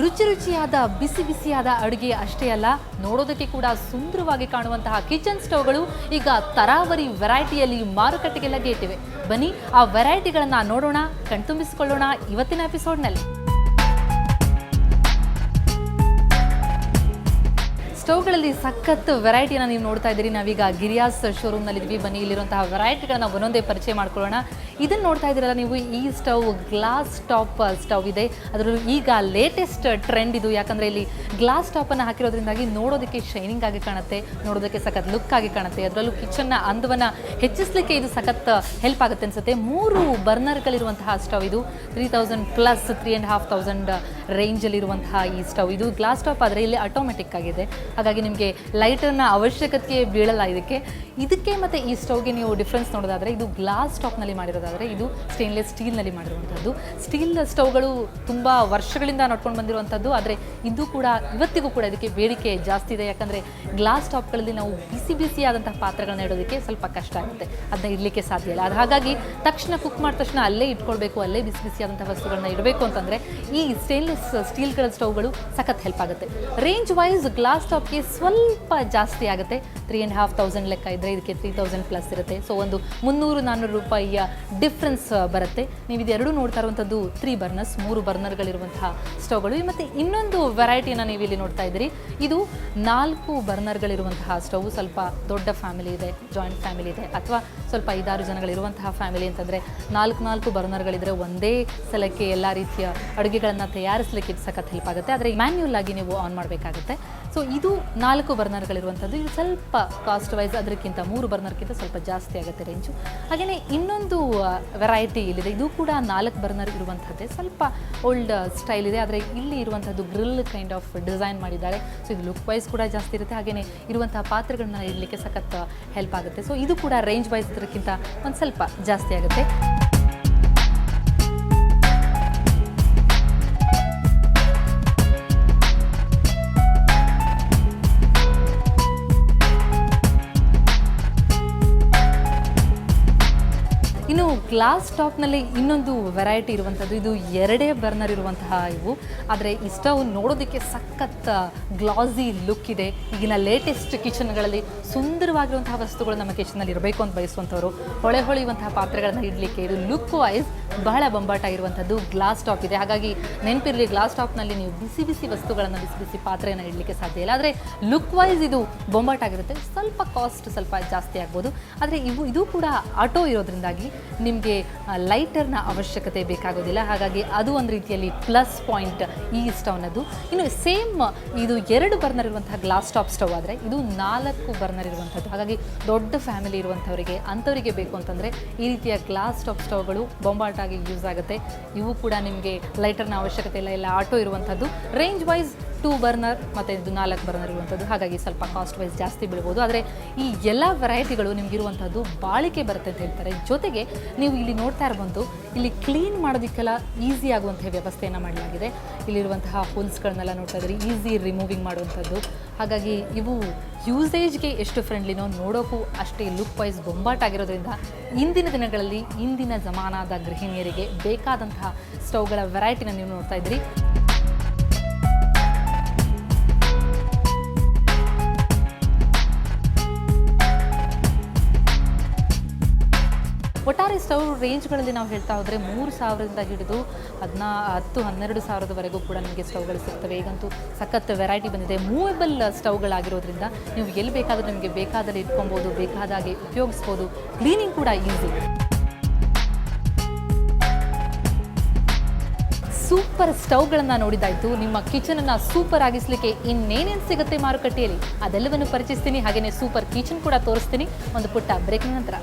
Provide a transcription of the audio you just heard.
ರುಚಿ ರುಚಿಯಾದ ಬಿಸಿ ಬಿಸಿಯಾದ ಅಡುಗೆ ಅಷ್ಟೇ ಅಲ್ಲ, ನೋಡೋದಕ್ಕೆ ಕೂಡ ಸುಂದರವಾಗಿ ಕಾಣುವಂತಹ ಕಿಚನ್ ಸ್ಟವ್ಗಳು ಈಗ ತರಾವರಿ ವೆರೈಟಿಯಲ್ಲಿ ಮಾರುಕಟ್ಟೆಗೆ ಲಗ್ಗೆಯಿಟ್ಟಿವೆ. ಬನ್ನಿ ಆ ವೆರೈಟಿಗಳನ್ನು ನೋಡೋಣ, ಕಣ್ತುಂಬಿಸಿಕೊಳ್ಳೋಣ ಇವತ್ತಿನ ಎಪಿಸೋಡ್ನಲ್ಲಿ. ಸ್ಟವ್ಗಳಲ್ಲಿ ಸಖತ್ ವೆರೈಟಿನ ನೀವು ನೋಡ್ತಾ ಇದ್ದೀರಿ. ನಾವೀಗ ಗಿರಿಯಾಸ್ ಶೋರೂಮ್ನಲ್ಲಿದ್ದೀವಿ. ಬನ್ನಿ ಇಲ್ಲಿರುವಂತಹ ವೆರೈಟಿಗಳನ್ನ ಒಂದೊಂದೇ ಪರಿಚಯ ಮಾಡ್ಕೊಳ್ಳೋಣ. ಇದನ್ನು ನೋಡ್ತಾ ಇದ್ದೀರಲ್ಲ ನೀವು, ಈ ಸ್ಟವ್ ಗ್ಲಾಸ್ ಟಾಪ್ ಸ್ಟವ್ ಇದೆ. ಅದರಲ್ಲೂ ಈಗ ಲೇಟೆಸ್ಟ್ ಟ್ರೆಂಡ್ ಇದು. ಯಾಕಂದರೆ ಇಲ್ಲಿ ಗ್ಲಾಸ್ ಟಾಪನ್ನು ಹಾಕಿರೋದ್ರಿಂದಾಗಿ ನೋಡೋದಕ್ಕೆ ಶೈನಿಂಗ್ ಆಗಿ ಕಾಣುತ್ತೆ, ನೋಡೋದಕ್ಕೆ ಸಖತ್ ಲುಕ್ ಆಗಿ ಕಾಣುತ್ತೆ. ಅದರಲ್ಲೂ ಕಿಚನ್ನ ಅಂದವನ್ನು ಹೆಚ್ಚಿಸಲಿಕ್ಕೆ ಇದು ಸಖತ್ ಹೆಲ್ಪ್ ಆಗುತ್ತೆ ಅನಿಸುತ್ತೆ. 3 ಬರ್ನರ್ಗಳಿರುವಂತಹ ಸ್ಟವ್ ಇದು. 3000 ಪ್ಲಸ್ 3500 ರೇಂಜಲ್ಲಿರುವಂತಹ ಈ ಸ್ಟವ್ ಇದು ಗ್ಲಾಸ್ ಟಾಪ್ ಆದರೆ ಇಲ್ಲಿ ಆಟೋಮೆಟಿಕ್ ಆಗಿದೆ. ಹಾಗಾಗಿ ನಿಮಗೆ ಲೈಟರ್ನ ಅವಶ್ಯಕತೆ ಬೀಳಲ್ಲ ಇದಕ್ಕೆ ಮತ್ತು ಈ ಸ್ಟವ್ಗೆ ನೀವು ಡಿಫ್ರೆನ್ಸ್ ನೋಡೋದಾದರೆ, ಇದು ಗ್ಲಾಸ್ ಟಾಪ್ನಲ್ಲಿ ಮಾಡಿರೋದಾದರೆ ಇದು ಸ್ಟೇನ್ಲೆಸ್ ಸ್ಟೀಲ್ನಲ್ಲಿ ಮಾಡಿರುವಂಥದ್ದು. ಸ್ಟೀಲ್ ಸ್ಟವ್ಗಳು ತುಂಬ ವರ್ಷಗಳಿಂದ ನೋಡ್ಕೊಂಡು ಬಂದಿರುವಂಥದ್ದು. ಆದರೆ ಇದು ಕೂಡ ಇವತ್ತಿಗೂ ಕೂಡ ಇದಕ್ಕೆ ಬೇಡಿಕೆ ಜಾಸ್ತಿ ಇದೆ. ಯಾಕಂದರೆ ಗ್ಲಾಸ್ ಟಾಪ್ಗಳಲ್ಲಿ ನಾವು ಬಿಸಿ ಬಿಸಿಯಾದಂತಹ ಪಾತ್ರೆಗಳನ್ನ ಇಡೋದಕ್ಕೆ ಸ್ವಲ್ಪ ಕಷ್ಟ ಆಗುತ್ತೆ, ಅದನ್ನ ಇಡಲಿಕ್ಕೆ ಸಾಧ್ಯ ಇಲ್ಲ. ಅದು ಹಾಗಾಗಿ ತಕ್ಷಣ ಕುಕ್ ಮಾಡಿದ ತಕ್ಷಣ ಅಲ್ಲೇ ಇಟ್ಕೊಳ್ಬೇಕು, ಅಲ್ಲೇ ಬಿಸಿ ಬಿಸಿಯಾದಂಥ ವಸ್ತುಗಳನ್ನ ಇಡಬೇಕು ಅಂತಂದರೆ ಈ ಸ್ಟೇನ್ಲೆಸ್ ಸ್ಟೀಲ್ಗಳ ಸ್ಟವ್ಗಳು ಸಖತ್ ಹೆಲ್ಪ್ ಆಗುತ್ತೆ. ರೇಂಜ್ ವೈಸ್ ಗ್ಲಾಸ್ ಟಾಪ್ಗೆ ಸ್ವಲ್ಪ ಜಾಸ್ತಿ ಆಗುತ್ತೆ. 3500 ಲೆಕ್ಕ ಇದ್ದರೆ ಇದಕ್ಕೆ 3000 ಪ್ಲಸ್ ಇರುತ್ತೆ. ಸೊ ಒಂದು 300-400 ರೂಪಾಯಿಯ ಡಿಫ್ರೆನ್ಸ್ ಬರುತ್ತೆ. ನೀವು ಇದೆರಡು ನೋಡ್ತಾ ಇರುವಂಥದ್ದು 3 ಬರ್ನರ್ಸ್, 3 ಬರ್ನರ್ಗಳಿರುವಂತಹ ಸ್ಟವ್ಗಳು. ಮತ್ತು ಇನ್ನೊಂದು ವೆರೈಟಿಯನ್ನು ನೀವು ಇಲ್ಲಿ ನೋಡ್ತಾ ಇದ್ದೀರಿ. ಇದು 4 ಬರ್ನರ್ಗಳಿರುವಂತಹ ಸ್ಟವ್. ಸ್ವಲ್ಪ ದೊಡ್ಡ ಫ್ಯಾಮಿಲಿ ಇದೆ, ಜಾಯಿಂಟ್ ಫ್ಯಾಮಿಲಿ ಇದೆ, ಅಥವಾ ಸ್ವಲ್ಪ 5-6 ಜನಗಳಿರುವಂತಹ ಫ್ಯಾಮಿಲಿ ಅಂತಂದರೆ 4 ಬರ್ನರ್ಗಳಿದ್ರೆ ಒಂದೇ ಸಲಕ್ಕೆ ಎಲ್ಲ ರೀತಿಯ ಅಡುಗೆಗಳನ್ನು ತಯಾರಿಸಲಿಕ್ಕೆ ಇದು ಸಖತ್ ಹೆಲ್ಪ್ ಆಗುತ್ತೆ. ಆದರೆ ಮ್ಯಾನ್ಯುಯಲ್ ಆಗಿ ನೀವು ಆನ್ ಮಾಡಬೇಕಾಗುತ್ತೆ. ಸೊ ಇದು 4 ಬರ್ನರ್ಗಳಿರುವಂಥದ್ದು. ಇದು ಸ್ವಲ್ಪ ಕಾಸ್ಟ್ ವೈಸ್ ಅದಕ್ಕಿಂತ 3 ಬರ್ನರ್ಗಿಂತ ಸ್ವಲ್ಪ ಜಾಸ್ತಿ ಆಗುತ್ತೆ ರೇಂಜು. ಹಾಗೆಯೇ ಇನ್ನೊಂದು ವೆರೈಟಿ ಇಲ್ಲಿದೆ. ಇದು ಕೂಡ 4 ಬರ್ನರ್ ಇರುವಂಥದ್ದೇ, ಸ್ವಲ್ಪ ಓಲ್ಡ್ ಸ್ಟೈಲ್ ಇದೆ. ಆದರೆ ಇಲ್ಲಿ ಇರುವಂಥದ್ದು ಗ್ರಿಲ್ ಕೈಂಡ್ ಆಫ್ ಡಿಸೈನ್ ಮಾಡಿದ್ದಾರೆ. ಸೊ ಇದು ಲುಕ್ ವೈಸ್ ಕೂಡ ಜಾಸ್ತಿ ಇರುತ್ತೆ. ಹಾಗೆಯೇ ಇರುವಂತಹ ಪಾತ್ರೆಗಳನ್ನ ಇಡಲಿಕ್ಕೆ ಸಖತ್ ಹೆಲ್ಪ್ ಆಗುತ್ತೆ. ಸೊ ಇದು ಕೂಡ ರೇಂಜ್ ವೈಸ್ ಇದಕ್ಕಿಂತ ಒಂದು ಸ್ವಲ್ಪ ಜಾಸ್ತಿ ಆಗುತ್ತೆ. ಇನ್ನು ಗ್ಲಾಸ್ ಟಾಪ್ನಲ್ಲಿ ಇನ್ನೊಂದು ವೆರೈಟಿ ಇರುವಂಥದ್ದು. ಇದು 2 ಬರ್ನರ್ ಇರುವಂತಹ ಇವು. ಆದರೆ ಈ ಸ್ಟವ್ ನೋಡೋದಕ್ಕೆ ಸಖತ್ ಗ್ಲಾಸಿ ಲುಕ್ ಇದೆ. ಈಗಿನ ಲೇಟೆಸ್ಟ್ ಕಿಚನ್ಗಳಲ್ಲಿ ಸುಂದರವಾಗಿರುವಂತಹ ವಸ್ತುಗಳು ನಮ್ಮ ಕಿಚನ್ನಲ್ಲಿ ಇರಬೇಕು ಅಂತ ಬಯಸುವಂಥವ್ರು ಹೊಳೆಯುವಂತಹ ಪಾತ್ರೆಗಳನ್ನು ಇಡಲಿಕ್ಕೆ ಇದು ಲುಕ್ ವೈಸ್ ಬಹಳ ಬೊಂಬಾಟಾಗಿರುವಂಥದ್ದು ಗ್ಲಾಸ್ ಟಾಪ್ ಇದೆ. ಹಾಗಾಗಿ ನೆನಪಿರಲಿ, ಗ್ಲಾಸ್ ಟಾಪ್ನಲ್ಲಿ ನೀವು ಬಿಸಿ ಬಿಸಿ ವಸ್ತುಗಳನ್ನು, ಬಿಸಿ ಬಿಸಿ ಪಾತ್ರೆಯನ್ನು ಇಡಲಿಕ್ಕೆ ಸಾಧ್ಯ ಇಲ್ಲ. ಆದರೆ ಲುಕ್ ವೈಸ್ ಇದು ಬೊಂಬಾಟಾಗಿರುತ್ತೆ. ಸ್ವಲ್ಪ ಕಾಸ್ಟ್ ಸ್ವಲ್ಪ ಜಾಸ್ತಿ ಆಗ್ಬೋದು. ಆದರೆ ಇದು ಕೂಡ ಆಟೋ ಇರೋದ್ರಿಂದಾಗಿ ನಿಮಗೆ ಲೈಟರ್ನ ಅವಶ್ಯಕತೆ ಬೇಕಾಗೋದಿಲ್ಲ. ಹಾಗಾಗಿ ಅದು ಒಂದು ರೀತಿಯಲ್ಲಿ ಪ್ಲಸ್ ಪಾಯಿಂಟ್ ಈ ಸ್ಟವ್ನದ್ದು. ಇನ್ನು ಸೇಮ್ ಇದು 2 ಬರ್ನರ್ ಇರುವಂತಹ ಗ್ಲಾಸ್ ಟಾಪ್ ಸ್ಟವ್ ಆದರೆ ಇದು 4 ಬರ್ನರ್ ಇರುವಂಥದ್ದು. ಹಾಗಾಗಿ ದೊಡ್ಡ ಫ್ಯಾಮಿಲಿ ಇರುವಂಥವರಿಗೆ, ಅಂಥವರಿಗೆ ಬೇಕು ಅಂತಂದರೆ ಈ ರೀತಿಯ ಗ್ಲಾಸ್ ಟಾಪ್ ಸ್ಟವ್ಗಳು ಬೊಂಬಾಟಾಗಿ ಯೂಸ್ ಆಗುತ್ತೆ. ಇವು ಕೂಡ ನಿಮಗೆ ಲೈಟರ್ನ ಅವಶ್ಯಕತೆ ಇಲ್ಲ, ಎಲ್ಲ ಆಟೋ ಇರುವಂಥದ್ದು. ರೇಂಜ್ ವೈಸ್ 2 ಬರ್ನರ್ ಮತ್ತು ಇದು 4 ಬರ್ನರ್ ಇರುವಂಥದ್ದು. ಹಾಗಾಗಿ ಸ್ವಲ್ಪ ಕಾಸ್ಟ್ ವೈಸ್ ಜಾಸ್ತಿ ಬೀಳ್ಬೋದು. ಆದರೆ ಈ ಎಲ್ಲ ವೆರೈಟಿಗಳು ನಿಮಗಿರುವಂಥದ್ದು ಬಾಳಿಕೆ ಬರುತ್ತೆ ಅಂತ ಹೇಳ್ತಾರೆ. ಜೊತೆಗೆ ನೀವು ಇಲ್ಲಿ ನೋಡ್ತಾ ಇರ್ಬೋದು, ಇಲ್ಲಿ ಕ್ಲೀನ್ ಮಾಡೋದಕ್ಕೆಲ್ಲ ಈಸಿ ಆಗುವಂಥ ವ್ಯವಸ್ಥೆಯನ್ನು ಮಾಡಲಾಗಿದೆ. ಇಲ್ಲಿರುವಂತಹ ಹೋಲ್ಸ್ಗಳನ್ನೆಲ್ಲ ನೋಡ್ತಾ ಇದ್ರಿ, ಈಸಿ ರಿಮೂವಿಂಗ್ ಮಾಡುವಂಥದ್ದು. ಹಾಗಾಗಿ ಇವು ಯೂಸೇಜ್ಗೆ ಎಷ್ಟು ಫ್ರೆಂಡ್ಲಿನೋ ನೋಡೋಕ್ಕೂ ಅಷ್ಟೇ ಲುಕ್ ವೈಸ್ ಬೊಂಬಾಟಾಗಿರೋದ್ರಿಂದ ಇಂದಿನ ದಿನಗಳಲ್ಲಿ ಇಂದಿನ ಜಮಾನಾದ ಗೃಹಿಣಿಯರಿಗೆ ಬೇಕಾದಂತಹ ಸ್ಟವ್ಗಳ ವೆರೈಟಿನ ನೀವು ನೋಡ್ತಾ ಇದ್ರಿ. ಒಟ್ಟಾರೆ ಸ್ಟವ್ ರೇಂಜ್ಗಳಲ್ಲಿ ನಾವು ಹೇಳ್ತಾ ಹೋದರೆ 3000ದಿಂದ ಹಿಡಿದು 10-12 ಕೂಡ ನಿಮಗೆ ಸ್ಟವ್ಗಳು ಸಿಗ್ತವೆ. ಈಗಂತೂ ಸಖತ್ ವೆರೈಟಿ ಬಂದಿದೆ. ಮೂವೇಬಲ್ ಸ್ಟವ್ಗಳಾಗಿರೋದ್ರಿಂದ ನೀವು ಎಲ್ಲಿ ಬೇಕಾದರೂ ನಿಮಗೆ ಬೇಕಾದಲ್ಲಿ ಇಟ್ಕೊಬೋದು, ಬೇಕಾದಾಗೆ ಉಪಯೋಗಿಸ್ಬೋದು. ಕ್ಲೀನಿಂಗ್ ಕೂಡ ಈಸಿ. ಸೂಪರ್ ಸ್ಟವ್ಗಳನ್ನು ನೋಡಿದಾಯಿತು. ನಿಮ್ಮ ಕಿಚನನ್ನು ಸೂಪರ್ ಆಗಿಸಲಿಕ್ಕೆ ಇನ್ನೇನೇನು ಸಿಗುತ್ತೆ ಮಾರುಕಟ್ಟೆಯಲ್ಲಿ ಅದೆಲ್ಲವನ್ನು ಪರಿಚಯಿಸ್ತೀನಿ. ಹಾಗೆಯೇ ಸೂಪರ್ ಕಿಚನ್ ಕೂಡ ತೋರಿಸ್ತೀನಿ ಒಂದು ಪುಟ್ಟ ಬ್ರೇಕಿನ ನಂತರ.